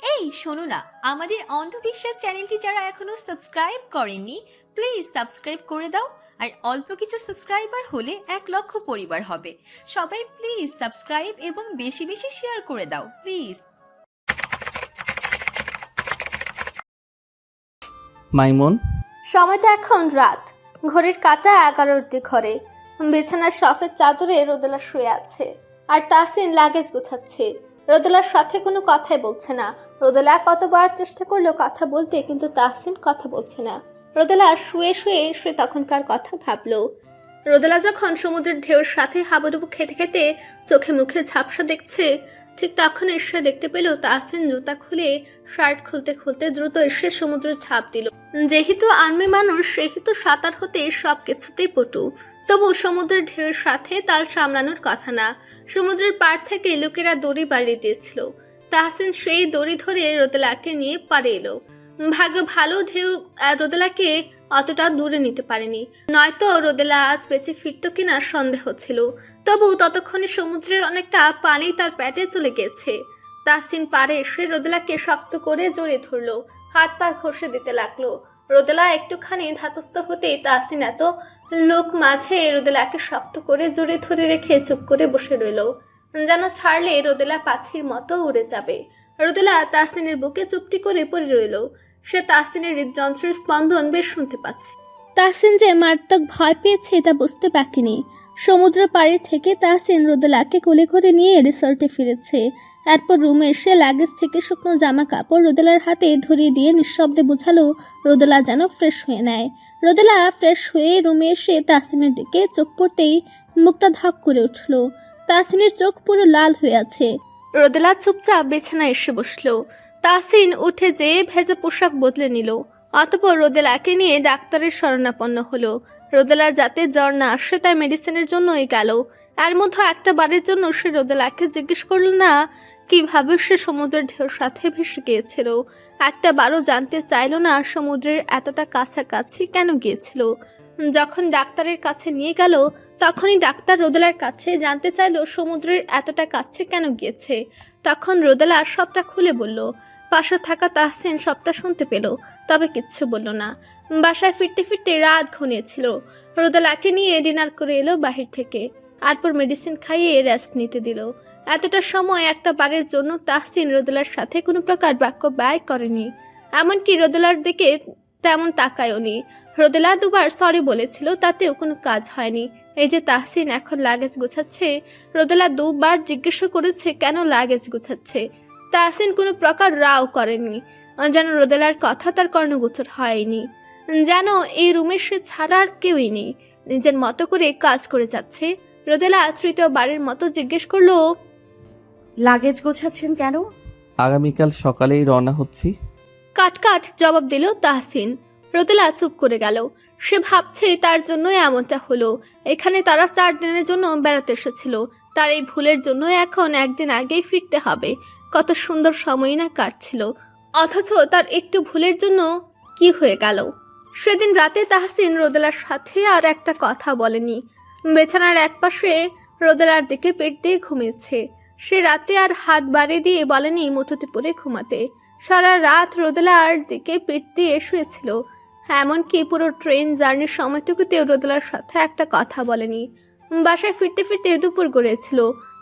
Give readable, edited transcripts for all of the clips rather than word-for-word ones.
এই শোনো না, আমাদের অন্ধবিশ্বাস চ্যানেলটি যারা এখনো সাবস্ক্রাইব করেননি, প্লিজ সাবস্ক্রাইব করে দাও। আর অল্প কিছু সাবস্ক্রাইবার হলে 1 লক্ষ পরিবার হবে। সবাই প্লিজ সাবস্ক্রাইব এবং বেশি বেশি শেয়ার করে দাও প্লিজ। মাইমুন, সময়টা এখন রাত। ঘড়ির কাঁটা 11-র ঘরে। বিছানার সফেদ চাদরে রোদেলা শুয়ে আছে আর তাসিন লাগেজ গোছাচ্ছে। রোদেলার সাথে কোনো কথাই বলছে না। রোদেলা কতবার চেষ্টা করলো কথা বলতে, কিন্তু তাসিন কথা বলছে না। রোদেলা শুয়ে শুয়ে সে তখনকার কথা ভাবলো। রোদেলা যখন সমুদ্রের ঢেউর সাথে হাবুডুবু খেতে খেতে চোখে মুখে ঝাপসা দেখছে, ঠিক তখন এসে দেখতে পেল তাসিন জুতা খুলে শার্ট খুলতে খুলতে দ্রুত এসে সমুদ্রে ঝাঁপ দিল। যেহেতু আর্মি মানুষ, সেহেতু সাঁতার হতে সব কিছুতেই পটু। তবু সমুদ্রের ঢেউর সাথে তার সামলানোর কথা না। সমুদ্রের পাড় থেকে লোকেরা দড়ি বাড়িয়ে দিয়েছিল। তাহসিন সেই দড়ি ধরে রোদেলাকে নিয়ে পাড়ে এলো। ভাগ্য ভালো, ঢেউ রোদেলাকে অতটা দূরে নিতে পারেনি, নয়তো রোদেলা আজ বেঁচে ফিরত কিনা সন্দেহ ছিল। তবু ততক্ষণে সমুদ্রের অনেকটা পানি তার পেটে চলে গেছে। তাহসিন পাড়ে এসে রোদেলাকে শক্ত করে জড়িয়ে ধরলো, হাত পা ঘষে দিতে লাগলো। রোদেলা একটুখানি ধাতস্থ হতেই তাহসিন এত লোক মাঝে রোদেলাকে শক্ত করে জড়িয়ে ধরে রেখে চুপ করে বসে রইল, যেন ছাড়লে রোদেলা পাখির মতো উড়ে যাবে। রোদেলা তাহসিনের বুকে চুপটি করে পড়ে রইল। সে তাহসিনের হৃদযন্ত্রের স্পন্দন বেশ শুনতে পাচ্ছে। তাহসিন যে মারাত্মক ভয় পেয়েছে তা বুঝতে বাকিনি। সমুদ্র পাড়ি থেকে তাহসিন রোদেলাকে কোলে করে নিয়ে রিসর্টে ফিরেছে। এরপর রুমে এসে লাগেজ থেকে শুকনো জামা কাপড় রোদেলার হাতে ধরিয়ে দিয়ে নিঃশব্দে বোঝালো রোদেলা যেন ফ্রেশ হয়ে নেয়। রোদেলা ফ্রেশ হয়ে রুমে এসে তাহসিনের দিকে চোখ পড়তেই মুখটা ধক করে উঠল। তাহসিনের চোখ পুরো লাল হয়ে আছে। রোদেলা চুপচাপ বিছানায় এসে বসলো। তাহসিন উঠে যেয়ে ভেজা পোশাক বদলে নিল। অতঃপর রোদেলাকে নিয়ে ডাক্তারের শরণাপন্ন হলো। রোদেলার যাতে জ্বর না আসে তাই মেডিসিনের জন্যই গেল। এর মধ্যে একটা বারের জন্য সে রোদেলাকে জিজ্ঞেস করল না কিভাবে সে সমুদ্রের ঢেউর সাথে ভেসে গিয়েছিল। একটা বারও জানতে চাইল না সমুদ্রের এতটা কাছাকাছি কেন গিয়েছিল। যখন ডাক্তারের কাছে নিয়ে গেল, তখনই ডাক্তার রোদেলার কাছে জানতে চাইল সমুদ্রের এতটা কাছে কেন গিয়েছে। তখন রোদেলা সবটা খুলে বলল। পাশে থাকা তাহসিন সবটা শুনতে পেল, তবে কিচ্ছু বলল না। বাসায় ফিরতে ফিরতে রাত ঘনিয়েছিল। রোদেলাকে নিয়ে ডিনার করে এলো বাহির থেকে। তারপর মেডিসিন খাইয়ে রেস্ট নিতে দিল। এতটা সময় একটা বারের জন্য তাহসিন রোদেলার সাথে কোনো প্রকার বাক্য ব্যয় করেনি, এমনকি রোদেলার দিকে তেমন তাকায়ওনি। রোদেলা দুবার সরি বলেছিল, তাতেও কোনো কাজ হয়নি। এই যে তাহসিন এখন লাগেজ গোছাচ্ছে, রোদেলা দুবার জিজ্ঞাসা করেছে কেন লাগেজ গোছাচ্ছে। তাহসিন কোনো প্রকার রাও করেনি, যেন রোদেলার কথা তার কর্ণগোচর হয়নি, যেন এই রুমে সে ছাড়া আর কেউই নেই। নিজের মতো করে কাজ করে যাচ্ছে। রোদেলা তৃতীয় বারের মতো জিজ্ঞেস করলো, লাগেজ গোছাচ্ছেন কেন? আগামীকাল সকালেই রওনা হচ্ছি। কাট কাট জবাব দিল তাহসিন। রোদেলা চুপ করে গেল। সে ভাবছে তার জন্য এমনটা হলো। এখানে তারা 4 দিনের জন্য বেড়াতে এসেছিল। তার এই ভুলের জন্য এখন একদিন আগেই ফিরতে হবে। কত সুন্দর সময় না কাটছিল, অথচ তার একটু ভুলের জন্য কি হয়ে গেল। সেদিন রাতে তাহসিন রোদেলার সাথে আর একটা কথা বলেনি। বিছানার একপাশে রোদেলার দিকে পেট দিয়ে ঘুমিয়েছে। সে রাতে আর হাত বাড়িয়ে দিয়ে বলেনি মুঠোতে পড়ে ঘুমাতে। সারা রাত রোদেলার দিকে পিঠ দিয়ে শুয়েছিল। এমনকি পুরো ট্রেন জার্নির সময়টুকুতেও রোদেলার সাথে একটা কথা বলেনি। বাসায় ফিরতে ফিরতে দুপুর গড়িয়েছিল।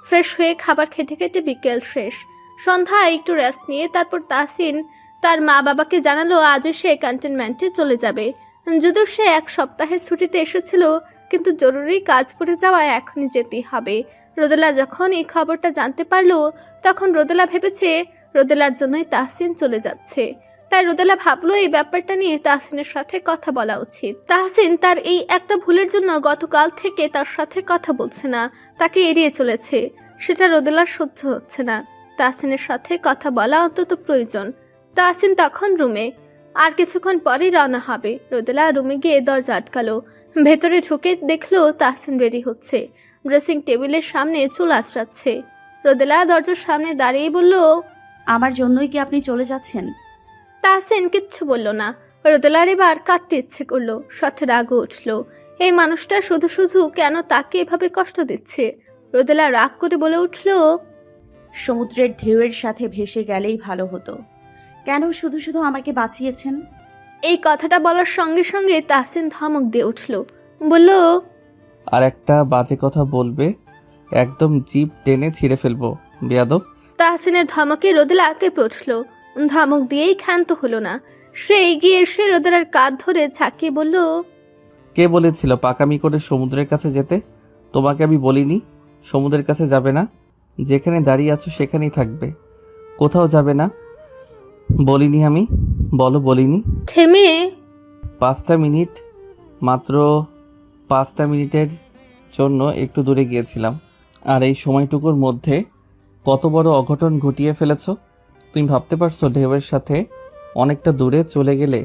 ফ্রেশ হয়ে খাবার খেতে খেতে বিকেল শেষ। সন্ধ্যায় একটু রেস্ট নিয়ে তারপর তাহসিন তার মা বাবাকে জানালো আজও সে ক্যান্টনমেন্টে চলে যাবে। যদিও সে 1 সপ্তাহের ছুটিতে এসেছিল, কিন্তু জরুরি কাজ পড়ে যাওয়ায় এখনই যেতেই হবে। রোদেলা যখন এই খবরটা জানতে পারলো, তখন রোদেলা ভেবেছে রোদেলার জন্যই তাহসিন চলে যাচ্ছে। তাই রোদেলা ভাবলো এই ব্যাপারটা নিয়ে তাহসিনের সাথে কথা বলা উচিত। তাহসিন তার এই একটা ভুলের জন্য গতকাল থেকে তার সাথে কথা বলছে না, তাকে এড়িয়ে চলেছে। সেটা রোদেলার সহ্য হচ্ছে না। তাহসিনের সাথে কথা বলা অন্তত প্রয়োজন। তাহসিন তখন রুমে। আর কিছুক্ষণ পরেই রওনা হবে। রোদেলা রুমে গিয়ে দরজা আটকালো। ভেতরে ঢুকে দেখলো তাহসিন রেডি হচ্ছে, ড্রেসিং টেবিলের সামনে চুল আঁচড়াচ্ছে। রোদেলা দরজার সামনে দাঁড়িয়ে বলল, আমার জন্যই কি আপনি চলে যাচ্ছেন? তাহসিন কিচ্ছু বলল না। রোদেলার এবার কাঁদতে ইচ্ছে করলো, সাথে রাগও উঠলো। এই মানুষটা শুধু শুধু কেন তাকে এভাবে কষ্ট দিচ্ছে। রোদেলা রাগ করে বলে উঠল, সমুদ্রের ঢেউয়ের সাথে ভেসে গেলেই ভালো হতো। কেন শুধু শুধু আমাকে বাঁচিয়েছেন? এই কথাটা বলার সঙ্গে সঙ্গে তাহসিন ধমক দিয়ে উঠল, বলল, আর একটা বাজে কথা বলবে, একদম জিভ টেনে ছিঁড়ে ফেলবো, বেয়াদব। তাহসিনের ধমকে রোদেলা কেঁপে উঠল। ধমক দিয়েই ক্ষান্ত হলো না। সে এগিয়ে এসে রোদেলার কাঁধ ধরে ঝাঁকিয়ে বলল, কে বলেছিল পাকামি করে সমুদ্রের কাছে যেতে? তোমাকে আমি বলিনি সমুদ্রের কাছে যাবে না। যেখানে দাঁড়িয়ে আছো সেখানেই থাকবে, কোথাও যাবে না। বলিনি আমি? বলো বলিনি? থেমে 5টা মিনিট, মাত্র 5টা মিনিটের জন্য একটু দূরে গিয়েছিলাম, আর এই সময়টুকুর মধ্যে কত বড় অঘটন ঘটিয়ে ফেলেছ। তুমি ভাবতে পারছো ঢেউয়ের সাথে অনেকটা দূরে চলে গেলে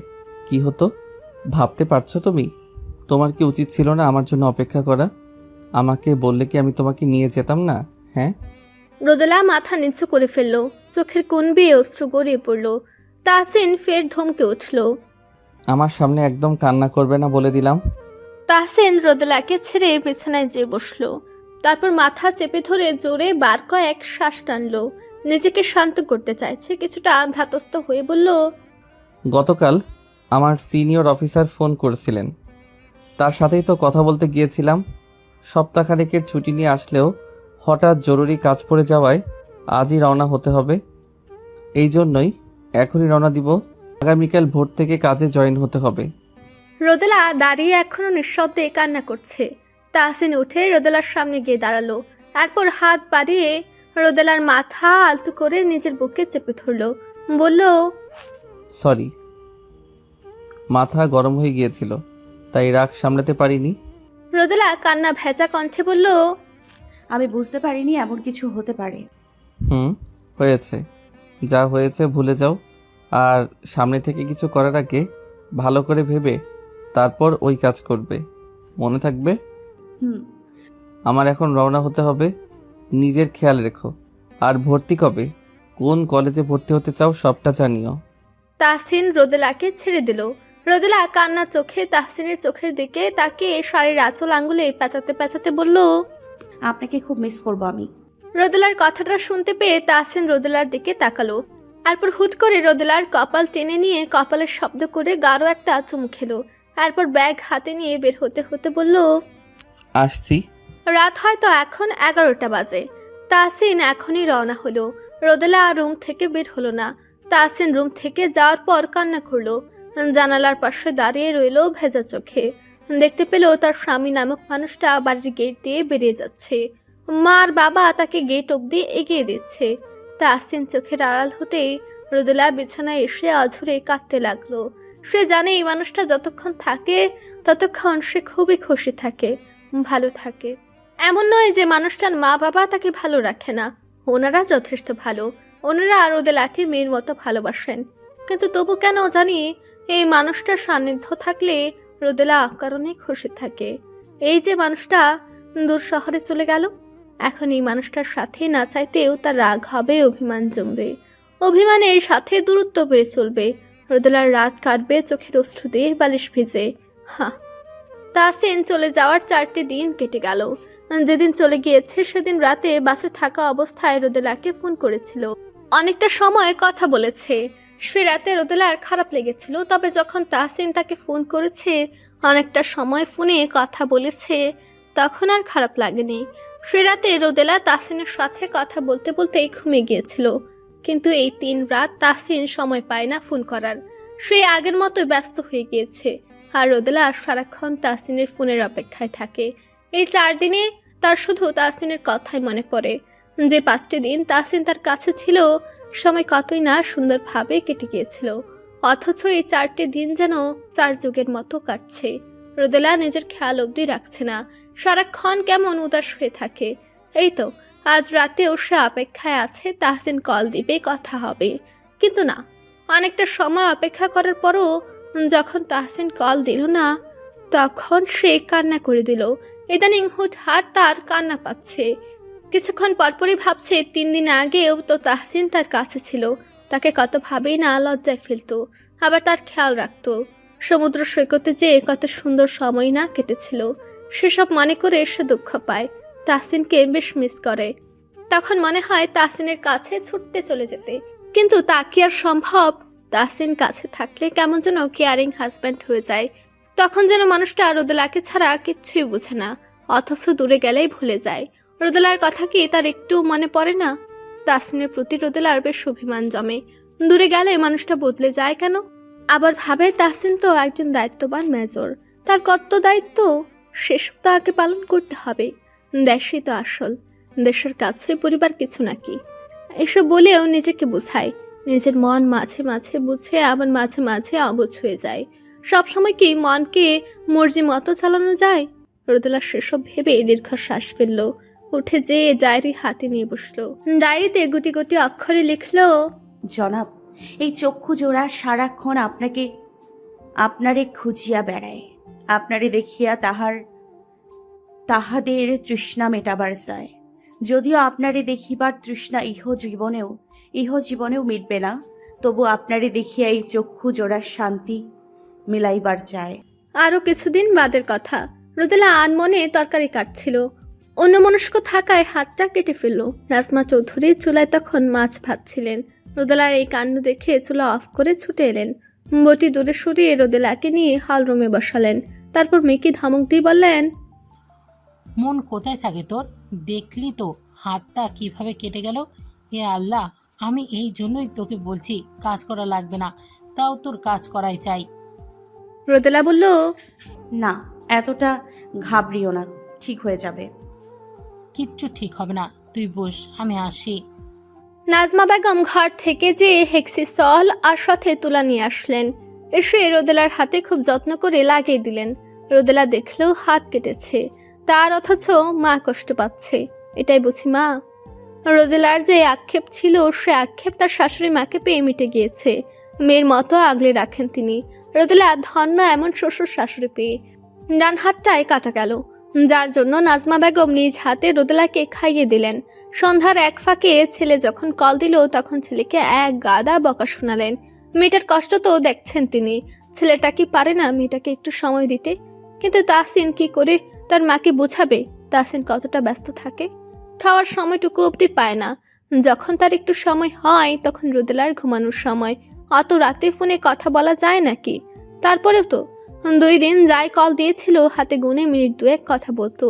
কি হতো? ভাবতে পারছো তুমি? তোমার কি উচিত ছিল না আমার জন্য অপেক্ষা করা? আমাকে বললে কি আমি তোমাকে নিয়ে যেতাম না? হ্যাঁ। রোদেলা মাথা নিচু করে ফেলল। চোখের কোণ বেয়ে অশ্রু গড়িয়ে পড়ল। তাহসিন ফের ধমকে উঠল। আমার সামনে একদম কান্না করবে না বলে দিলাম। তাহসিন রোদেলাকে ছেড়ে বিছানায় যেয়ে বসল। তারপর মাথা চেপে ধরে জোরে বার কয়েক শ্বাস টানলো। নিজেকে শান্ত করতে চাইছে, কিছুটা ধাতস্থ হয়ে বলল, গতকাল আমার সিনিয়র অফিসার ফোন করেছিলেন, তার সাথেই তো কথা বলতে গিয়েছিলাম। সপ্তাহখানেকের ছুটি নিয়ে আসলেও হঠাৎ জরুরি কাজ পড়ে যাওয়ায় আজই রওনা হতে হবে। এই জন্যই এখনই রওনা দিব। আগামীকাল ভোর থেকে কাজে জয়েন হতে হবে। রোদেলা দাঁড়িয়ে এখনো নিঃশব্দে কান্না করছে। তাহসিন উঠে রোদেলার সামনে গিয়ে দাঁড়ালো। তারপর হাত বাড়িয়ে রোদেলার মাথা আলতো করে নিজের বুকে চেপে ধরলো। বলল, সরি, মাথা গরম হয়ে গিয়েছিল, তাই রাগ সামলাতে পারিনি। রোদেলা কান্না ভেজা কণ্ঠে বলল, আমি বুঝতে পারিনি এমন কিছু হতে পারে। হয়েছে, যা হয়েছে ভুলে যাও। আর সামনে থেকে কিছু করার আগে ভালো করে ভেবে তারপর ওই কাজ করবে, মনে থাকবে। হুম। আমার এখন রওনা হতে হবে, নিজের খেয়াল রেখো। আর ভর্তি কবে, কোন কলেজে ভর্তি হতে চাও সবটা জানিও। তাহসিন রোদেলাকে ছেড়ে দিল। রোদেলা কান্না চোখে তাহসিনের চোখের দিকে তাকিয়ে শাড়ির আঁচল আঙ্গুলে পেঁচাতে পেঁচাতে বলল, আপনাকে খুব মিস করব আমি। রোদেলার কথাটা শুনতে পেয়ে তাহসিন রোদেলার দিকে তাকালো। তারপর হুট করে রোদেলার কপাল টেনে নিয়ে কপালের শব্দ করে গাঢ় একটা চুমু খেলো। তারপর ব্যাগ হাতে নিয়ে বের হতে হতে বলল, আসছি। রাত হয়তো এখন 11টা বাজে। তাহসিন এখনই রওনা হলো। রোদেলা রুম থেকে বের হলো না। তাহসিন রুম থেকে যাওয়ার পর কান্না করলো। জানালার পাশে দাঁড়িয়ে রইল ভেজা চোখে। দেখতে পেল তার স্বামী নামক মানুষটা বাড়ির গেট দিয়ে বেরিয়ে যাচ্ছে। মা আর বাবা তাকে গেট অব্দি এগিয়ে দিচ্ছে। তাহসিন চোখের আড়াল হতেই রোদেলা বিছানায় এসে অঝরে কাঁদতে লাগলো। সে জানে এই মানুষটা যতক্ষণ থাকে ততক্ষণ সে খুবই খুশি থাকে, ভালো থাকে। এমন নয় যে মানুষটার মা বাবা তাকে ভালো রাখে না, ওনারা যথেষ্ট ভালো। ওনারা রোদেলাকে মেয়ের মতো ভালোবাসেন। কিন্তু তবু কেন জানি এই মানুষটার সান্নিধ্য থাকলে রোদেলা অকারণে খুশি থাকে। এই যে মানুষটা দূর শহরে চলে গেল, এখন এই মানুষটার সাথে না চাইতেও তার রাগ হবে, অভিমান জমবে। অভিমানের সাথে দূরত্ব বেড়ে চলবে। রোদেলার রাত কাটবে চোখের অশ্রু দিয়ে বালিশ ভিজে। তাহসিন চলে যাওয়ার 4টে দিন কেটে গেল। যেদিন চলে গিয়েছে সেদিন রাতে বাসে থাকা অবস্থায় রোদেলাকে ফোন করেছিল। অনেকটা সময় কথা বলেছে। সে রাতে রোদেলার খারাপ লেগেছিল, তবে যখন তাহসিন তাকে ফোন করেছে, অনেকটা সময় ফোনে কথা বলেছে, তখন আর খারাপ লাগেনি। সে রাতে রোদেলা তাহসিনের সাথে কথা বলতে বলতেই ঘুমিয়ে গিয়েছিল। কিন্তু এই 3 রাত তাহসিন সময় পায় না ফোন করার। সে আগের মতো ব্যস্ত হয়ে গিয়েছে। আর রোদেলা সারাক্ষণ তাহসিনের ফোনের অপেক্ষায় থাকে। এই 4 দিনে তার শুধু তাহসিনের কথাই মনে পড়ে। যে 5টি দিন তাহসিন তার কাছে ছিল, সময় কতই না সুন্দরভাবে কেটে গিয়েছিল। অথচ এই 4টে দিন যেন 4 যুগের মতো কাটছে। রোদেলা নিজের খেয়াল অবধি রাখছে না, সারাক্ষণ কেমন উদাস হয়ে থাকে। এই তো আজ রাতেও সে অপেক্ষায় আছে তাহসিন কল দিবে, কথা হবে। কিন্তু না, অনেকটা সময় অপেক্ষা করার পরও যখন তাহসিন কল দিল না, তখন সে কান্না করে দিল। ইদানিং হুটহাট তার কান্না পাচ্ছে। কিছুক্ষণ পরপরই ভাবছে 3 দিন আগেও তো তাহসিন তার কাছে ছিল, তাকে কত ভাবেই না লজ্জায় ফেলতো, আবার তার খেয়াল রাখতো। সমুদ্র সৈকতে যেয়ে কত সুন্দর সময় না কেটেছিল, সেসব মনে করে সে দুঃখ পায়, তাহসিনকে বেশ মিস করে। তখন মনে হয় তাহসিনের কাছে ছুটতে চলে যেতে, কিন্তু তা কি আর সম্ভব? তাহসিন কাছে থাকলে কেমন যেন কেয়ারিং হাজব্যান্ড হয়ে যায়। তখন যেন মানুষটা রোদেলাকে ছাড়া কিচ্ছুই বোঝে না, অথচ দূরে গেলেই ভুলে যায়। রোদেলার কথা কি তার একটু মনে পড়ে না? তাহসিনের প্রতি রোদেলার বেশ অভিমান জমে। দূরে গেলে মানুষটা বদলে যায় কেন? আবার ভাবে তাহসিন তো একজন দায়িত্ববান মেজর, তার কত দায়িত্ব, সেসব তো আগে পালন করতে হবে। দেশই তো আসল, দেশের কাছে পরিবার কিছু নাকি। এসব বলেও নিজেকে বোঝায়। নিজের মন মাঝে মাঝে বুঝে, আবার মাঝে মাঝে অবুঝ হয়ে যায়। সবসময় কি মনকে মর্জি মতো চালানো যায়? রোদেলা সেসব ভেবে দীর্ঘশ্বাস ফেলল, উঠে যেয়ে ডায়েরি হাতে নিয়ে বসলো। ডায়েরিতে গুটি গুটি অক্ষরে লিখলো, জনাব, এই চক্ষু জোড়া সারাক্ষণ আপনারে খুঁজিয়া বেড়ায়। আপনারে দেখিয়া তাহাদের তৃষ্ণা মেটাবার চায়। যদিও আপনারে দেখিবার তৃষ্ণা ইহ জীবনেও মিটবে না, তবু আপনারে দেখিয়া এই চক্ষু জোড়ার শান্তি মিলাইবার চায়। আরো কিছুদিন বাদের কথা। রোদেলা আনমনে তরকারি কাটছিল, অন্যমনস্ক থাকায় হাতটা কেটে ফেলল। নাজমা চৌধুরী চুলায় তখন মাছ ভাজছিলেন। রোদেলার এই কাণ্ড দেখে চুলা অফ করে ছুটে এলেন। বটি দূরে সরিয়ে রোদেলাকে নিয়ে হল রুমে বসালেন। তারপর মেয়েকে ধমক দিয়ে বললেন, মন কোথায় থাকে তোর? দেখলি তো হাতটা কিভাবে কেটে গেল। হে আল্লাহ, আমি এই জন্যই তোকে বলছি কাজ করা লাগবে না, তাও তোর কাজ করাই চাই। রোদেলা বলল, না, এতটা ঘাবড়িও না, ঠিক হয়ে যাবে। কিচ্ছু ঠিক হবে না, তুই বস, আমি আসি। নাজমা বেগম ঘর থেকে যে হেক্সিসল আর সাথে তুলা নিয়ে আসলেন। এসে রোদেলার হাতে খুব যত্ন করে লাগিয়ে দিলেন। রোদেলা দেখলেও হাত কেটেছে, তার অথচ মা কষ্ট পাচ্ছে। এটাই বুঝি মা? রোদেলার যে আক্ষেপ ছিল, সে আক্ষেপ তার শাশুড়ি মাকে পেয়ে মিটে গিয়েছে। মেয়ের মতো আগলে রাখেন তিনি। রোদেলা ধন্য এমন শ্বশুর শাশুড়ি পেয়ে। ডান হাতটায় কাটা গেল, যার জন্য নাজমা বেগম নিজ হাতে রোদেলাকে খাইয়ে দিলেন। সন্ধ্যার এক ফাঁকে ছেলে যখন কল দিল, তখন ছেলেকে এক গাদা বকা শোনালেন। মেয়েটার কষ্ট তো দেখছেন তিনি। ছেলেটা কি পারে না মেয়েটাকে একটু সময় দিতে? কিন্তু তাহসিন কি করে তার মাকে বোঝাবে? তাহসিন কতটা ব্যস্ত থাকে, খাওয়ার সময়টুকু অবধি পায় না। যখন তার একটু সময় হয় তখন রোদেলার ঘুমানোর সময়। অত রাতে ফোনে কথা বলা যায় নাকি? তারপরেও তো 2 দিন যাই কল দিয়েছিল, হাতে গুনে মিনিট 2 কথা বলতো।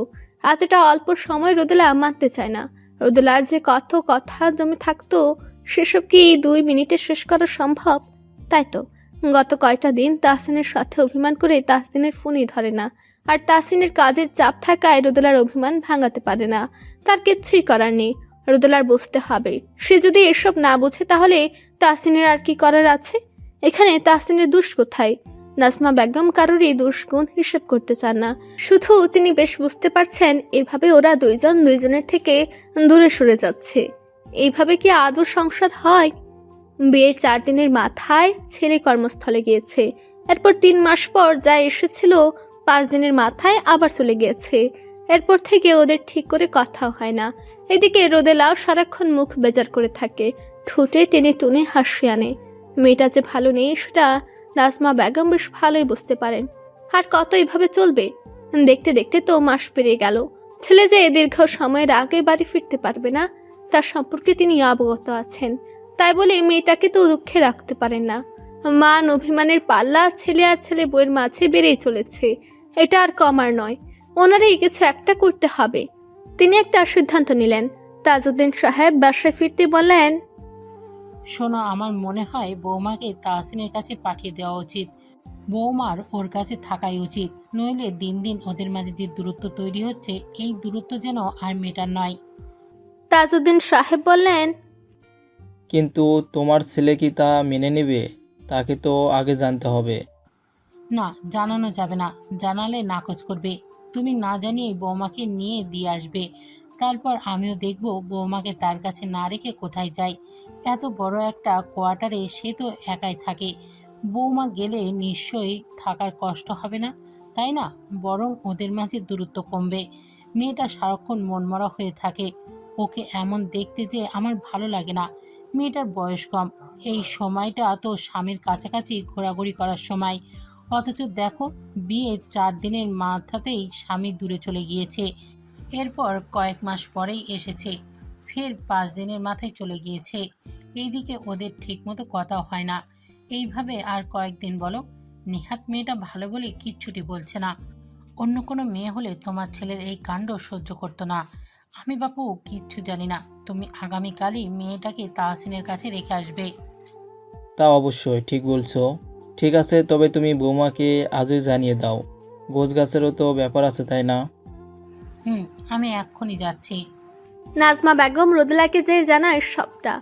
আজ এটা অল্প সময় রোদেলা মানতে চায় না। রোদেলার যে কত কথা জমে থাকতো, সেসব কি 2 মিনিটে শেষ করা সম্ভব? তাই তো গত কয়টা দিন তাহসিনের সাথে অভিমান করে তাহসিনের ফোনই ধরে না। আর তাহসিনের কাজের চাপ থাকায় রোদেলার অভিমান ভাঙাতে পারে না। তার কিচ্ছুই করার নেই, রোদেলার বুঝতে হবে। সে যদি এসব না বোঝে তাহলে তাহসিনের আর কি করার আছে? এখানে তাহসিনের দোষ কোথায়? নাজমা বেগম কারোরই দুষ্গুণ হিসেব করতে চান না। শুধু তিনি বেশ বুঝতে পারছেন এভাবে ওরা দুইজনের থেকে দূরে সরে যাচ্ছে। এইভাবে কি আদৌ সংসার হয়? বিয়ের 4 দিনের মাথায় ছেলে কর্মস্থলে গিয়েছে। এরপর 3 মাস পর যা এসেছিল, 5 দিনের মাথায় আবার চলে গিয়েছে। এরপর থেকে ওদের ঠিক করে কথাও হয় না। এদিকে রোদেলাও সারাক্ষণ মুখ বেজার করে থাকে, ঠোঁটে টেনে টুনে হাসি আনে। মেয়েটা যে ভালো নেই সেটা নাজমা বেগম বেশ ভালোই বুঝতে পারেন। আর কত এভাবে চলবে? দেখতে দেখতে তো মাস পেরিয়ে গেল। ছেলে যে দীর্ঘ সময়ের আগে বাড়ি ফিরতে পারবে না, তার সম্পর্কে তিনি অবগত আছেন। তাই বলে মেয়েটাকে তো দুঃখে রাখতে পারেন না। মান অভিমানের পাল্লা ছেলে আর ছেলে বউয়ের মাঝে বেড়েই চলেছে। এটা আর কমার নয়, ওনারই কিছু একটা করতে হবে। তিনি একটা সিদ্ধান্ত নিলেন। তাজউদ্দিন সাহেব বাসায় ফিরতে বললেন, শোনো, আমার মনে হয় বৌমাকে তাহসিনের কাছে পাঠিয়ে দেওয়া উচিত। বৌমার ওর কাছে থাকাই উচিত, নইলে দিন দিন ওদের মাঝে যে দূরত্ব তৈরি হচ্ছে, এই দূরত্ব যেন আর মেটার নয়। তাজউদ্দিন সাহেব বললেন, কিন্তু তোমার ছেলে কি তা মেনে নেবে? তাকে তো আগে জানতে হবে। না, জানানো যাবে না, জানালে নাকচ করবে। তুমি না জানিয়ে বৌমাকে নিয়ে দিয়ে আসবে, তারপর আমিও দেখব বৌমাকে তার কাছে না রেখে কোথায় যাই। এত বড় একটা কোয়ার্টারে সে তো একাই থাকে, বৌমা গেলে নিশ্চয়ই থাকার কষ্ট হবে না, তাই না? বরং ওদের মাঝে দূরত্ব কমবে। মেয়েটা সারাক্ষণ মনমরা হয়ে থাকে, ওকে এমন দেখতে যে আমার ভালো লাগে না। মেয়েটার বয়স কম, এই সময়টা তো স্বামীর কাছাকাছি ঘোরাঘুরি করার সময়। অথচ দেখো, বিয়ের 4 দিনের মাথাতেই স্বামী দূরে চলে গিয়েছে। এরপর কয়েক মাস পরেই এসেছে। ফের 5 দিনের মাথায় চলে গিয়েছে। এইদিকে ওদের ঠিকমতো কথা হয় না। এইভাবে আর কয়েকদিন বলো। নিহাত মেয়েটা ভালো বলে কিচ্ছুটি বলছে না। অন্য কোনো মেয়ে হলে তোমার ছেলের এই কাণ্ড সহ্য করতো না। আমি বাপু কিচ্ছু জানি না। তুমি আগামীকালই মেয়েটাকে তাহসিনের কাছে রেখে আসবে। তা অবশ্যই ঠিক বলছো। ঠিক আছে, তবে তুমি বৌমাকে আজই জানিয়ে দাও। গোছ গাছেরও তো ব্যাপার আছে, তাই না? আমি এক্ষুনি যাচ্ছি। নাজমা বেগম রোদেলাকে যে জানায় সবটা।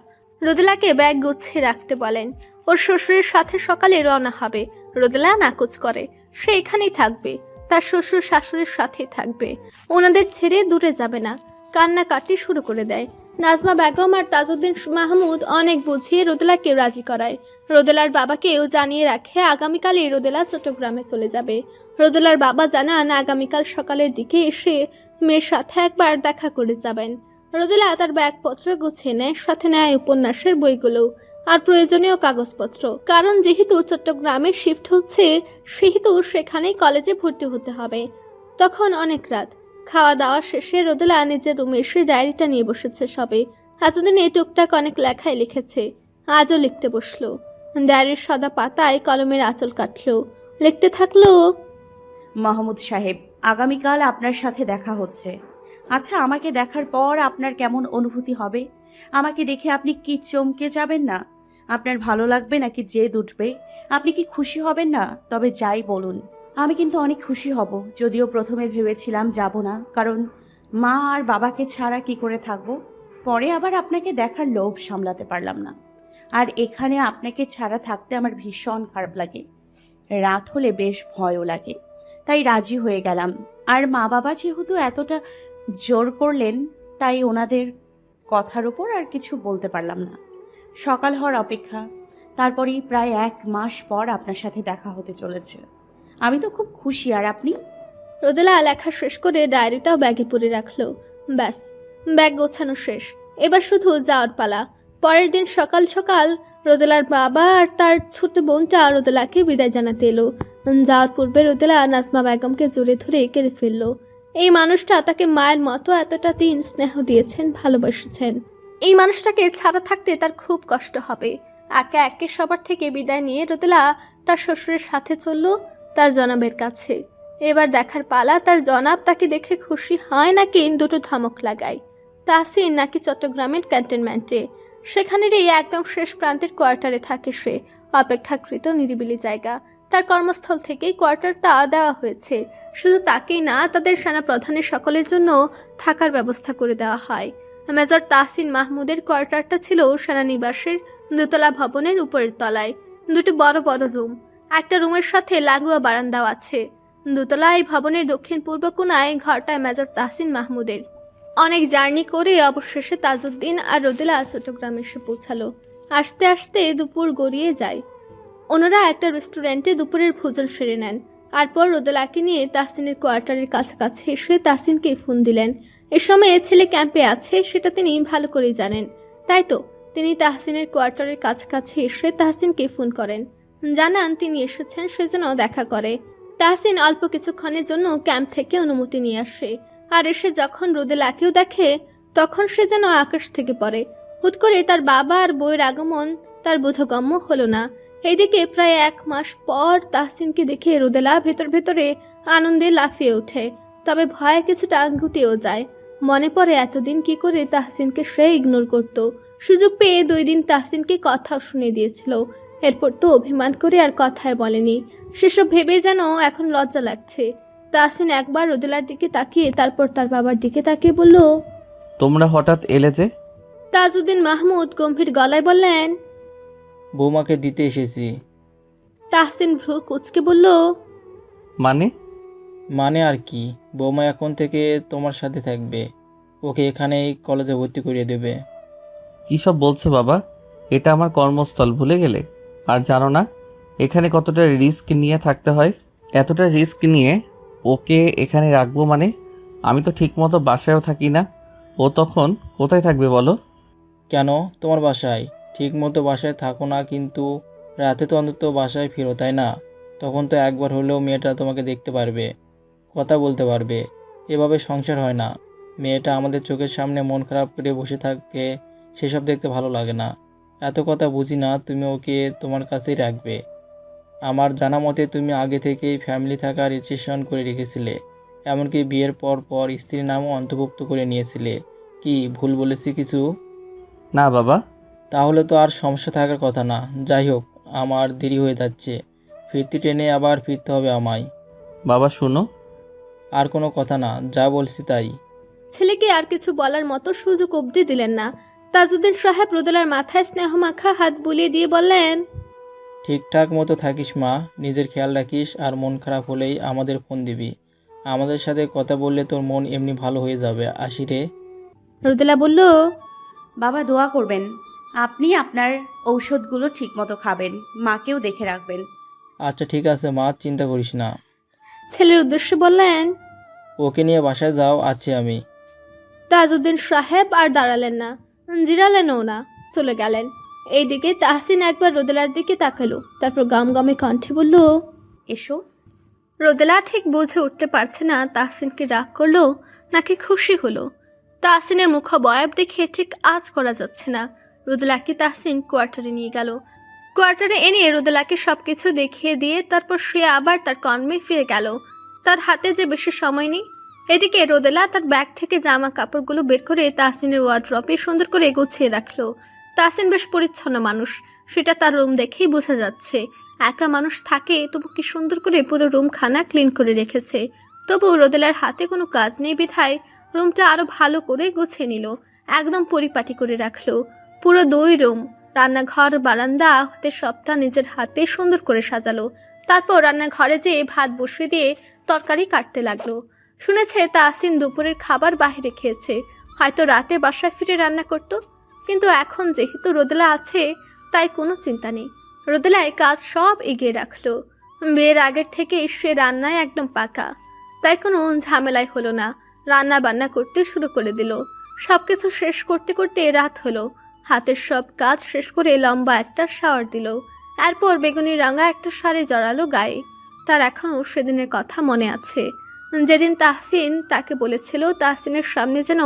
রোদেলাকে ব্যাগ গুছিয়ে রাখতে বলেন। ওর শ্বশুরের সাথে সকালে রওনা হবে। রোদেলা নাকচ করে, সে এখানেই থাকবে, তার শ্বশুর শাশুড়ির সাথেই থাকবে, ওনাদের ছেড়ে দূরে যাবে না। কান্নাকাটি শুরু করে দেয়। নাজমা বেগম আর তাজউদ্দিন মাহমুদ অনেক বুঝিয়ে রোদেলাকে রাজি করায়। রোদেলার বাবাকেও জানিয়ে রাখে আগামীকালই রোদেলা চট্টগ্রামে চলে যাবে। রোদেলার বাবা জানান আগামীকাল সকালের দিকে এসে মেয়ের সাথে একবার দেখা করে যাবেন। রোদেলা তার ব্যাগপত্র গুছিয়ে নেয়, সাথে নেয় উপন্যাসের বইগুলো আর প্রয়োজনীয় কাগজপত্র। কারণ যেহেতু চট্টগ্রামে শিফট হচ্ছে, সেহেতু সেখানেই কলেজে ভর্তি হতে হবে। তখন অনেক রাত। খাওয়া দাওয়া শেষে রোদেলা নিজের রুমে এসে ডায়েরিটা নিয়ে বসেছে সবে। এতদিনে টুকটাক অনেক লেখাই লিখেছে, আজও লিখতে বসলো। ডায়েরির সাদা পাতায় কলমের আঁচল কাটলো, লিখতে থাকলো। মাহমুদ সাহেব, আগামীকাল আপনার সাথে দেখা হচ্ছে। আচ্ছা, আমাকে দেখার পর আপনার কেমন অনুভূতি হবে? আমাকে দেখে আপনি কি চমকে যাবেন না? আপনার ভালো লাগবে নাকি জেদ উঠবে? আপনি কি খুশি হবেন না? তবে যাই বলুন, আমি কিন্তু অনেক খুশি হব। যদিও প্রথমে ভেবেছিলাম যাব না, কারণ মা আর বাবাকে ছাড়া কি করে থাকবো। পরে আবার আপনাকে দেখার লোভ সামলাতে পারলাম না। আর এখানে আপনাকে ছাড়া থাকতে আমার ভীষণ খারাপ লাগে। রাত হলে বেশ ভয়ও লাগে, তাই রাজি হয়ে গেলাম। আর মা বাবা যেহেতু এতটা জোর করলেন, তাই ওনাদের কথার উপর আর কিছু বলতে পারলাম না। সকাল হওয়ার অপেক্ষা। তারপরেই প্রায় 1 মাস পর আপনার সাথে দেখা হতে চলেছে। আমি তো খুব খুশি। আর আপনি? রোদেলা লেখা শেষ করে ডায়েরিটাও ব্যাগে পুরে রাখলো। ব্যাস, ব্যাগ গোছানো শেষ। এবার শুধু যাওয়ার পালা। পরের দিন সকাল সকাল রোদেলার বাবা আর তার ছোট বোনটা রোদেলাকে বিদায় জানাতে এলো। যাওয়ার পূর্বে রোদেলা নাজমা বেগমকে জড়িয়ে ধরে কেঁদে ফেললো। এই মানুষটা তাকে মায়ের মতো এতটা দিন স্নেহ দিয়েছেন, ভালোবেসেছেন। এই মানুষটাকে ছাড়া থাকতে তার খুব কষ্ট হবে। একে একে সবার থেকে বিদায় নিয়ে রোদেলা তার শ্বশুরের সাথে চলল তার জনাবের কাছে। এবার দেখার পালা, তার জনাব তাকে দেখে খুশি হয় নাকি দুটো ধমক লাগায়। তাহসিন নাকি চট্টগ্রামের ক্যান্টনমেন্টে, সেখানেরই একদম শেষ প্রান্তের কোয়ার্টারে থাকে সে। অপেক্ষাকৃত নিরিবিলি জায়গা। তার কর্মস্থল থেকেই কোয়ার্টারটা দেওয়া হয়েছে। শুধু তাকেই না, তাদের সেনা প্রধানের সকলের জন্য থাকার ব্যবস্থা করে দেওয়া হয়। মেজর তাহসিন মাহমুদের কোয়ার্টারটা ছিল সেনানিবাসের দোতলা ভবনের উপরের তলায়। দুটো বড় বড় রুম, একটা রুমের সাথে লাগোয়া বারান্দাও আছে। দোতলায় ভবনের দক্ষিণ পূর্ব কোণায় ঘরটায় মেজর তাহসিন মাহমুদের। অনেক জার্নি করে অবশেষে তাজউদ্দিন আর রোদেলা চট্টগ্রামে এসে পৌঁছালো। আস্তে আস্তে দুপুর গড়িয়ে যায়। ওনারা একটা রেস্টুরেন্টে দুপুরের ভোজন সেরে নেন। তারপর রোদেলাকে নিয়ে তাহসিনের কোয়ার্টারের কাছাকাছি এসে তাহসিনকে ফোন দিলেন। এ সময়ে ছেলে ক্যাম্পে আছে সেটা তিনি ভালো করেই জানেন। তাই তো তিনি তাহসিনের কোয়ার্টারের কাছাকাছি এসে তাহসিনকে ফোন করেন, জানান তিনি এসেছেন, সেজন্য দেখা করে। তাহসিন অল্প কিছুক্ষণের জন্য ক্যাম্প থেকে অনুমতি নিয়ে আসে। আর এসে যখন রোদেলাকেও দেখে, তখন সে যেন আকাশ থেকে পড়ে। হুট করে তার বাবা আর বউয়ের আগমন তার বোধগম্য হলো না। এইদিকে প্রায় 1 মাস পর তাহসিনকে দেখে রোদেলা ভেতর ভেতরে আনন্দে লাফিয়ে ওঠে, তবে ভয়ে কিছুটা গুটিয়েও যায়। মনে পড়ে এতদিন কি করে তাহসিনকে সে ইগনোর করত। সুযোগ পেয়ে 2 দিন তাহসিনকে কথাও শুনে দিয়েছিল। এরপর তো অভিমান করে আর কথাই বলেনি। সেসব ভেবে যেন এখন লজ্জা লাগছে। তাহসিন একবার রোদেলার দিকে তাকিয়ে তারপর তার বাবার দিকে তাকিয়ে বলল, তোমরা হঠাৎ এলে যে? তাজউদ্দিন মাহমুদ গম্ভীর গলায় বললেন। বৌমাকে দিতে এসেছি। তাহসিন ভ্রু কুঁচকে বলল, মানে? মানে আর কি, বৌমা এখন থেকে তোমার সাথে থাকবে। ওকে এখানেই কলেজে ভর্তি করিয়ে দেবে। কী সব বলছো বাবা? এটা আমার কর্মস্থল, ভুলে গেলে? আর জানো না এখানে কতটা রিস্ক নিয়ে থাকতে হয়? এতটা রিস্ক নিয়ে ওকে এখানে রাখবো মানে? আমি তো ঠিকমতো বাসায়ও থাকি না, ও তখন কোথায় থাকবে বলো? কেন, তোমার বাসায়? ঠিক মতো বাসায় থাকো না, কিন্তু রাতে তো অন্তত বাসায় ফিরো, তাই না? তখন তো একবার হলেও মেয়েটা তোমাকে দেখতে পারবে, কথা বলতে পারবে। এভাবে সংসার হয় না। মেয়েটা আমাদের চোখের সামনে মন খারাপ করে বসে থাকে, সেসব দেখতে ভালো লাগে না। এত কথা বুঝি না, তুমি ওকে তোমার কাছেই রাখবে। আমার জানা মতে তুমি আগে থেকেই ফ্যামিলি থাকা রেজিস্ট্রেশন করে রেখেছিলে, এমনকি বিয়ের পর পর স্ত্রীর নামও অন্তর্ভুক্ত করে নিয়েছিলে। কি ভুল বলেছি কিছু? না বাবা। তাহলে তো আর সমস্যা থাকার কথা না। যাই হোক, আমার দেরি হয়ে যাচ্ছে, ফিরতি ট্রেনে আবার ফিরতে হবে আমায়। বাবা শুনো। আর কোনো কথা না, যা বলছি তাই। ছেলেকে আর কিছু বলার মতো সুযোগ অবধি দিলেন না। তাজউদ্দিন সাহেব রোদেলার মাথায় স্নেহমাখা হাত বুলিয়ে দিয়ে বললেন, ঠিকঠাক মতো থাকিস মা, নিজের খেয়াল রাখিস, আর মন খারাপ হলেই আমাদের ফোন দিবি। আমাদের সাথে কথা বললে তোর মন এমনি ভালো হয়ে যাবে। আসি রে। রোদেলা বলল, বাবা দোয়া করবেন, আপনি আপনার ঔষধগুলো ঠিকমতো খাবেন, মাকেও দেখে রাখবেন। আচ্ছা ঠিক আছে মা, চিন্তা করিস না। ছেলের উদ্দেশ্যে বললেন। ওকে নিয়ে বাসায় যাও, আছি আমি। তাজউদ্দিন সাহেব আর দাঁড়ালেন না, জিরালেনও না, চলে গেলেন। এইদিকে তাহসিন একবার রোদেলার দিকে তাকালো, তারপর গামগামে কণ্ঠে বলল, এসো। রোদেলা ঠিক বুঝে উঠতে পারছে না তাহসিনকে রাগ করলো নাকি খুশি হলো। তাহসিনের মুখাবয়ব দেখে ঠিক আজ করা যাচ্ছে না। রোদেলাকে তাহসিন কোয়ার্টারে নিয়ে গেল। কোয়ার্টারে এনে রোদেলাকে সবকিছু দেখিয়ে দিয়ে তারপর সে আবার তার কর্মে ফিরে গেল। তার হাতে যে বেশি সময় নেই। এদিকে রোদেলা তার ব্যাগ থেকে জামা কাপড়গুলো বের করে তাহসিনের ওয়ার্ড্রপে সুন্দর করে গুছিয়ে রাখলো। তাহসিন বেশ পরিচ্ছন্ন মানুষ, সেটা তার রুম দেখেই বোঝা যাচ্ছে। একা মানুষ থাকে, তবু কি সুন্দর করে পুরো রুম খানা ক্লিন করে রেখেছে। তবু রোদেলার হাতে কোনো কাজ নেই বিধায় রুমটা আরো ভালো করে গুছিয়ে নিল, একদম পরিপাটি করে রাখলো। পুরো 2 রুম, রান্নাঘর, বারান্দা হতে সবটা নিজের হাতে সুন্দর করে সাজালো। তারপর রান্নাঘরে যেয়ে ভাত বসিয়ে দিয়ে তরকারি কাটতে লাগলো। শুনেছে তাহসিন দুপুরের খাবার বাইরে খেয়েছে, হয়তো রাতে বাসায় ফিরে রান্না করত। কিন্তু এখন যেহেতু রোদেলা আছে, তাই কোনো চিন্তা নেই। রোদেলায় কাজ সব এগিয়ে রাখলো। বিয়ের আগের থেকে সে রান্নায় একদম পাকা, তাই কোনো ঝামেলাই হলো না। রান্না বান্না করতে শুরু করে দিল। সবকিছু শেষ করতে করতে রাত হলো। হাতের সব কাজ শেষ করে লম্বা একটা শাওয়ার দিল। এরপর বেগুনি রাঙা একটা শাড়ি জড়ালো গায়ে। তার এখনও সেদিনের কথা মনে আছে, যেদিন তাহসিন তাকে বলেছিল তাহসিনের সামনে যেন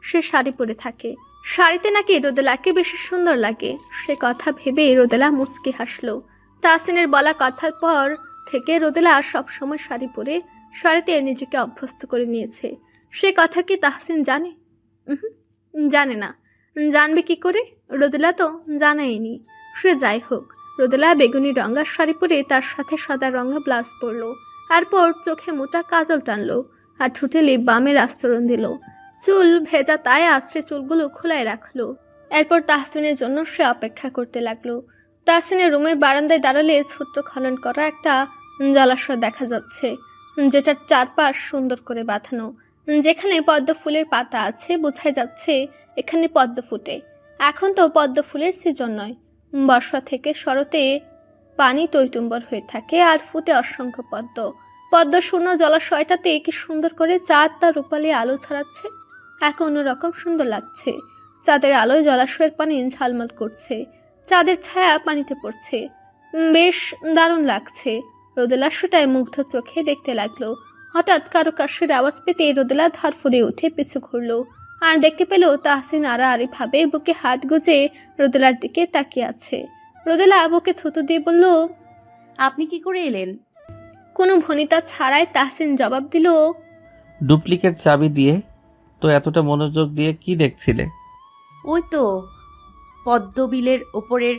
সে শাড়ি পরে থাকে। শাড়িতে নাকি রোদেলাকে বেশি সুন্দর লাগে। সে কথা ভেবে রোদেলা মুচকি হাসলো। তাহসিনের বলা কথার পর থেকে রোদেলা সবসময় শাড়ি পরে শাড়িতে নিজেকে অভ্যস্ত করে নিয়েছে। সে কথা কি তাহসিন জানে? জানে না। জানবে কি করে? রোদেলা তো জানায়নি। সে যাই হোক, রোদেলা বেগুনি রঙা শাড়ি পরে তার সাথে সাদা রঙা ব্লাউজ পরলো। তারপর চোখে মোটা কাজল টানলো আর ঠোঁটে লিপ বামের আস্তরণ দিল। চুল ভেজা তাই আছড়ে চুলগুলো খোলায় রাখলো। এরপর তাহসিনের জন্য সে অপেক্ষা করতে লাগলো। তাহসিনের রুমের বারান্দায় দাঁড়ালে ছোট্ট খনন করা একটা জলাশয় দেখা যাচ্ছে, যেটার চারপাশ সুন্দর করে বাঁধানো। যেখানে পদ্ম ফুলের পাতা আছে, বোঝাই যাচ্ছে এখানে পদ্ম ফুটে। এখন তো পদ্ম ফুলের সিজন নয়, বর্ষা থেকে শরতে পানি টইটুম্বর হয়ে থাকে আর ফুটে অসংখ্য পদ্ম। পদ্ম শূন্য জলাশয়টাতে কি সুন্দর করে চাঁদ তার রূপালি আলো ছড়াচ্ছে। এক অন্যরকম সুন্দর লাগছে। চাঁদের আলোয় জলাশয়ের পানি ঝালমাল করছে, চাঁদের ছায়া পানিতে পড়ছে। বেশ দারুণ লাগছে। রোদেলা সেটাই মুগ্ধ চোখে দেখতে লাগলো। হঠাৎ কারো কাশের আওয়াজ পেতে রোদেলা ধরফরে উঠে পিছু ঘুরলো আর দেখতে পেল তাহসিন আড়াআড়ি ভাবে বুকে হাত গুজে রোদেলার দিকে তাকিয়ে আছে। রোদেলা বুকে থুতু দিয়ে বলল, আপনি কি করে এলেন? কোনো ভনিতা ছাড়াই তাহসিন জবাব দিল, ডুপ্লিকেট চাবি দিয়ে। তো এতটা মনোযোগ দিয়ে কি দেখছিলে? ওই তো পদ্মবিলের ওপরের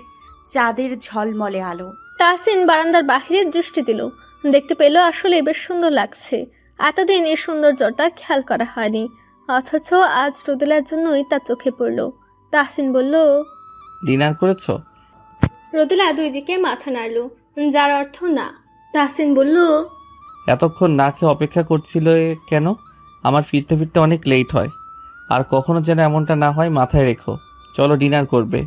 চাঁদের ঝলমলে আলো। তাহসিন বারান্দার বাহিরে দৃষ্টি দিল। দেখতে পেল আসলে বেশ সুন্দর লাগছে। এতদিন এই সৌন্দর্যটা খেয়াল করা হয়নি, অথচ আজ রোদেলার জন্যই তা চোখে পড়ল। তাহসিন বলল, ডিনার করেছো? রোদেলা 2 দিকে মাথা নাড়ল, যার অর্থ না। তাহসিন বলল, এতক্ষণ না খেয়ে অপেক্ষা করছিলে কেন? আমার ফিরতে ফিরতে অনেক লেট হয়, আর কখনো যেন এমনটা না হয় মাথায় রেখো। চলো ডিনার করবে।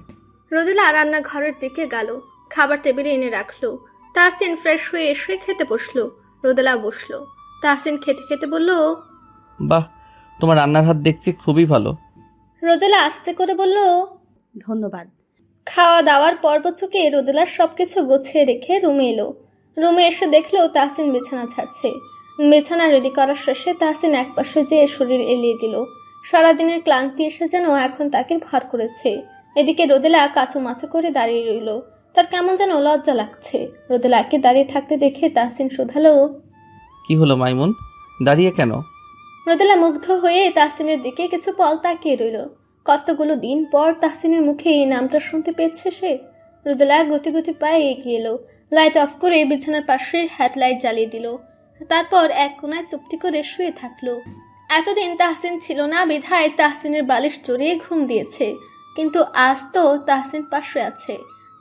রোদেলা রান্নাঘরের দিকে গেল, খাবার টেবিলে এনে রাখলো। তাহসিন ফ্রেশ হয়ে এসে খেতে বসলো। রোদেলা বসলো। তাহসিন খেতে খেতে বলল, বাহ, তোমার রান্নার হাত দেখছি খুবই ভালো। রোদেলা আস্তে করে বলল, ধন্যবাদ। খাওয়া দাওয়ার পর্ব চুকে রোদেলা সবকিছু গুছিয়ে রেখে রুমে এলো। রুমে এসে দেখলো তাহসিন বিছানা ছাড়ছে। বিছানা রেডি করার শেষে তাহসিন একপাশে যেয়ে শরীর এলিয়ে দিল। সারাদিনের ক্লান্তি এসে যেন এখন তাকে ভর করেছে। এদিকে রোদেলা কাচুমাচু করে দাঁড়িয়ে রইল। তার কেমন যেন লজ্জা লাগছে। রোদেলাকে দাঁড়িয়ে থাকতে দেখে তাহসিন শুধালো, কি হলো মাইমুন, দাঁড়িয়ে কেন? রোদেলা মুগ্ধ হয়ে তাহসিনের দিকে কিছু পল তাকিয়ে রইল। কতগুলো দিন পর তাহসিনের মুখে এই নামটা শুনতে পেয়েছে সে। রোদেলা গুটি গুটি পায়ে এগিয়ে এলো। লাইট অফ করে বিছানার পাশের হেডলাইট জ্বালিয়ে দিল। তারপর এক কোনায় চুপটি করে শুয়ে থাকলো। এতদিন তাহসিন ছিল না বিধায় তাহসিনের বালিশ জড়িয়ে ঘুম দিয়েছে, কিন্তু আজ তো তাহসিন পাশে আছে।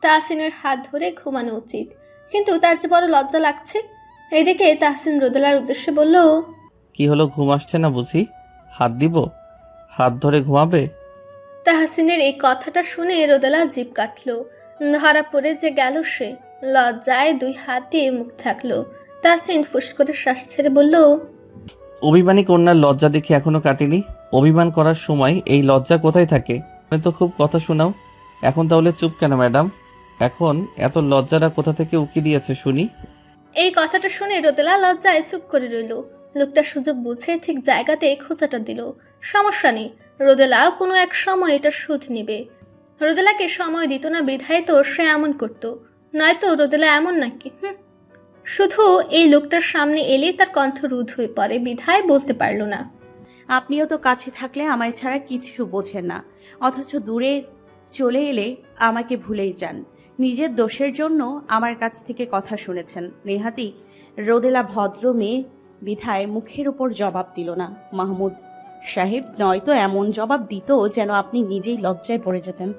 তাহসিনের হাত ধরে ঘুমানো উচিত, কিন্তু তার যে বড় লজ্জা লাগছে। এদিকে তাহসিন রোদেলার উদ্দেশ্যে বলল, কি হলো, ঘুম আসছে না বুঝি? হাত দিব? হাত ধরে ঘুমাবে? তাহসিনের এই কথাটা শুনে রোদেলা জিভ কাটল। ধরা পড়ে যে গেল সে। লজ্জায় 2 হাত দিয়ে মুখ থাকলো। তাহসিন ফুস করে শ্বাস ছেড়ে বলল, অভিমানী কন্যার লজ্জা দেখে এখনো কাটেনি। অভিমান করার সময় এই লজ্জা কোথায় থাকে? আপনি তো খুব কথা শোনাও। এখন তাহলে চুপ কেন ম্যাডাম? এখন এত লজ্জাটা কোথা থেকে উকি দিয়েছে শুনি? এই কথাটা শুনে রোদেলা লজ্জায় চুপ করে রইল। লোকটা সুযোগ বুঝে ঠিক জায়গাতে খোঁচাটা দিল। সমস্যা নেই, রোদেলা কোনো এক সময় এটা সুদ নেবে। রোদেলাকে সময় দিত না বিধায় তো সে এমন করত, নয়তো রোদেলা এমন নাকি? শুধু এই লোকটার সামনে এলে তার কণ্ঠ রুদ্ধ হয়ে পড়ে বিধায় বলতে পারল না। আপনিও তো কাছে থাকলে আমায় ছাড়া কিছু বোঝেন না, অথচ দূরে চলে এলে আমাকে ভুলেই যান। নিজের দোষের জন্য আমার কাছ থেকে কথা শুনেছেন। নেহাতি রোদেলা ভদ্র মেয়ে বিধায় মুখের উপর জবাব দিল না। মাহমুদ সাহেব নয়তো এমন জবাব দিত যেন আপনি নিজেই লজ্জায় পড়ে যেতেন।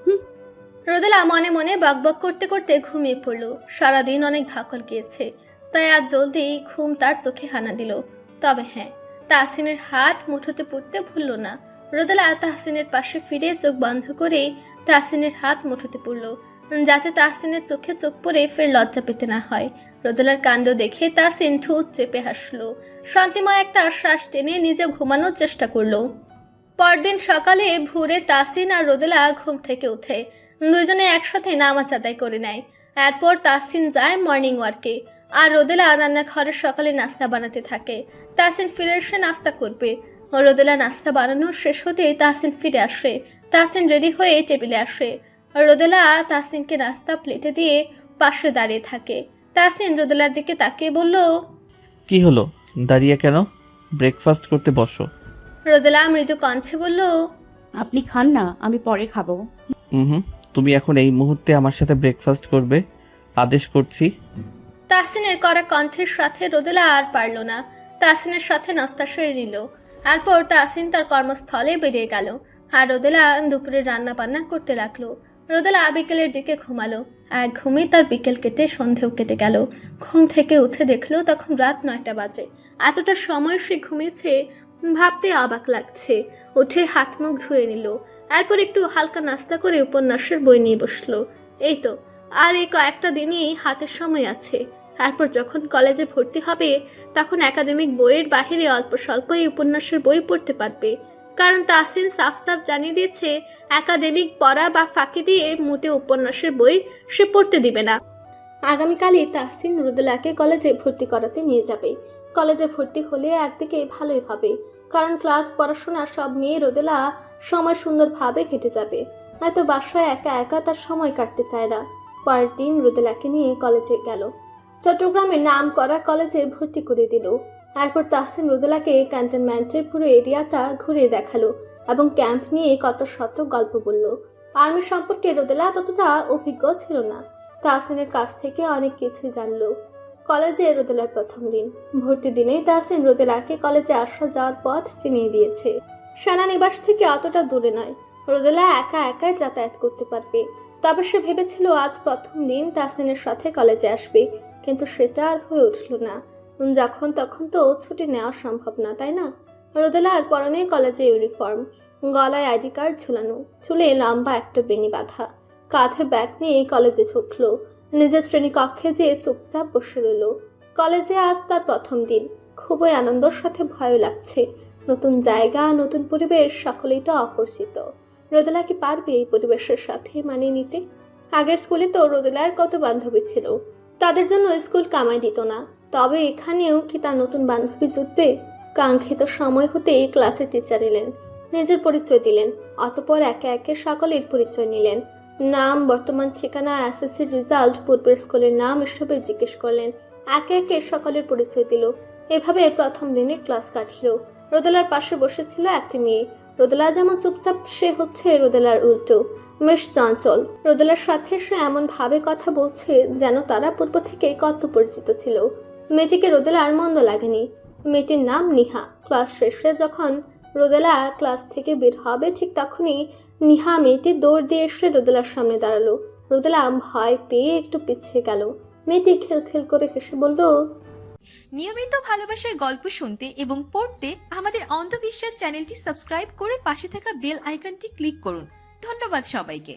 রোদেলা মনে মনে বকবক করতে করতে ঘুমিয়ে পড়ল। সারাদিন অনেক ধাকল গিয়েছে, তাই আজ জলদি ঘুম তার চোখে হানা দিল। তবে হ্যাঁ, তাহসিনের হাত মুঠোতে পড়তে ভুলল না। রোদেলা তাহসিনের পাশে ফিরে চোখ বন্ধ করে তাহসিনের হাত মুঠোতে পড়ল, যাতে তাহসিনের চোখে চোখ পড়ে ফের লজ্জা পেতে না হয়। রোদেলার কাণ্ড দেখে তাহসিন ঠোঁট চেপে হাসল। শান্তিময় একটা শ্বাস টেনে নিজে ঘুমানোর চেষ্টা করলো। পরদিন সকালে ভোরে তাহসিন আর রোদেলা ঘুম থেকে উঠে দুজনে একসাথে নামাজ আদায় করে নেয়। এরপর তাহসিন যায় মর্নিং ওয়ার্কে, আর রোদেলা রান্নাঘরে সকালে নাস্তা বানাতে থাকে। তাহসিন ফিরে এসে নাস্তা করবে। রোদেলা নাস্তা বানানো শেষ হতেই তাহসিন ফিরে আসে। তাহসিন রেডি হয়ে টেবিলে আসে। রোদেলা তাহসিনকে নাস্তা প্লেটে দিয়ে পাশে দাঁড়িয়ে থাকে। তাহসিন রোদেলার দিকে তাকিয়ে বলল, কি হলো, দাঁড়িয়ে কেন? ব্রেকফাস্ট করতে বসো। রোদেলা মৃদু কণ্ঠে বলল, আপনি খান না, আমি পরে খাবো। হুম, তুমি এখন এই মুহূর্তে আমার সাথে ব্রেকফাস্ট করবে, আদেশ করছি। তাহসিনের করা কণ্ঠের সাথে রোদেলা আর পারল না। তাহসিনের সাথে নাস্তা সেরে নিল। এরপর তাহসিন তার কর্মস্থলে বেরিয়ে গেল, আর রোদেলা দুপুরে রান্না বান্না করতে লাগলো। রোদেলা বিকেলের দিকে ঘুমালো। এক ঘুমে তার বিকেল কেটে সন্ধেও কেটে গেল। ঘুম থেকে উঠে দেখলো তখন রাত 9টা বাজে। এতটা সময় সে ঘুমিয়েছে ভাবতে অবাক লাগছে। উঠে হাত মুখ ধুয়ে নিল। এরপর একটু হালকা নাস্তা করে উপন্যাসের বই নিয়ে বসলো। এই তো আর এই কয়েকটা দিনই হাতের সময় আছে। তারপর যখন কলেজে ভর্তি হবে তখন একাডেমিক বইয়ের বাহিরে অল্প স্বল্প এই উপন্যাসের বই পড়তে পারবে। কারণ তাহসিন সাফ সাফ জানিয়ে দিয়েছে একাডেমিক পড়া বা ফাঁকি দিয়ে মোটে উপন্যাসের বই সে পড়তে দিবে না। আগামীকালই তাহসিন রোদেলাকে কলেজে ভর্তি করাতে নিয়ে যাবে। কলেজে ভর্তি হলে একদিকে ভালোই হবে, কারণ ক্লাস পড়াশোনা সব নিয়ে রোদেলা সময় সুন্দরভাবে কেটে যাবে। নয়তো বাসায় একা একা তার সময় কাটতে চায় না। পরের দিন রোদেলাকে নিয়ে কলেজে গেল। চট্টগ্রামের নাম করা কলেজে ভর্তি করে দিল। এরপর তাহসিন রোদেলাকে ক্যান্টনমেন্টের পুরো এরিয়াটা ঘুরিয়ে দেখালো এবং ক্যাম্প নিয়ে কত শত গল্প বলল। আর্মি সম্পর্কে রোদেলা ততটা অভিজ্ঞ ছিল না। তাহসিনের কাছ থেকে অনেক কিছু জানলো। কলেজে রোদেলার প্রথম দিন। ভর্তি দিনে তাহসিন রোদেলাকে কলেজে আসা যাওয়ার পথ চিনিয়ে দিয়েছে। সেনানিবাস থেকে অতটা দূরে নয়, রোদেলা একা একাই যাতায়াত করতে পারবে। তবে সে ভেবেছিল আজ প্রথম দিন তাহসিনের সাথে কলেজে আসবে, কিন্তু সেটা আর হয়ে উঠল না। যখন তখন তো ছুটি নেওয়া সম্ভব না, তাই না? রোদেলার পরনে কলেজে ইউনিফর্ম, গলায় আইডি কার্ড ঝুলানো, চুলে লম্বা একটা বেনি বাঁধা, কাঁধে ব্যাগ নিয়ে কলেজে ছুটল। নিজের শ্রেণী কক্ষে যেয়ে চুপচাপ বসে রইল। কলেজে আজ তার প্রথম দিন। খুবই আনন্দের সাথে ভয় লাগছে। নতুন জায়গা, নতুন পরিবেশ, সকলেই তো অপরিচিত। রোদেলা কি পারবে এই পরিবেশের সাথে মানিয়ে নিতে? আগের স্কুলে তো রোদেলার কত বান্ধবী ছিল, তাদের জন্য স্কুল কামাই দিত না। তবে এখানেও কি তার নতুন বান্ধবী জুটবে? কাঙ্ক্ষিত সময় হতেই ক্লাসে টিচার এলেন। নিজের পরিচয় দিলেন। অতঃপর একে একে সকলের পরিচয় নিলেন। নাম, বর্তমান ঠিকানা, এসএসসির রেজাল্ট, পূর্বের স্কুলের নাম এসবে জিজ্ঞেস করলেন। একে একে সকলের পরিচয় দিল। এভাবে প্রথম দিনের ক্লাস কাটলো। রোদেলার পাশে বসেছিল একটি মেয়ে। রোদেলা যেমন চুপচাপ, সে হচ্ছে রোদেলার উল্টো, বেশ চঞ্চল। রোদেলার সাথে সে এমন ভাবে কথা বলছে যেন তারা পূর্ব থেকেই কত পরিচিত ছিল। মেয়েটিকে রোদেলার মন্দ লাগেনি। মেয়েটির নাম নিহা। ক্লাস শেষে যখন রোদেলা ক্লাস থেকে বের হবে ঠিক তখনই নিহা মেয়েটি দৌড় দিয়ে এসে রোদেলার সামনে দাঁড়ালো। রোদেলা ভয় পেয়ে একটু পিছিয়ে গেল। মেয়েটি খিলখিল করে হেসে বলল, নিয়মিত ভালোবাসার গল্প শুনতে এবং পড়তে আমাদের অন্ধবিশ্বাস চ্যানেলটি সাবস্ক্রাইব করে পাশে থাকা বেল আইকনটি ক্লিক করুন। ধন্যবাদ সবাইকে।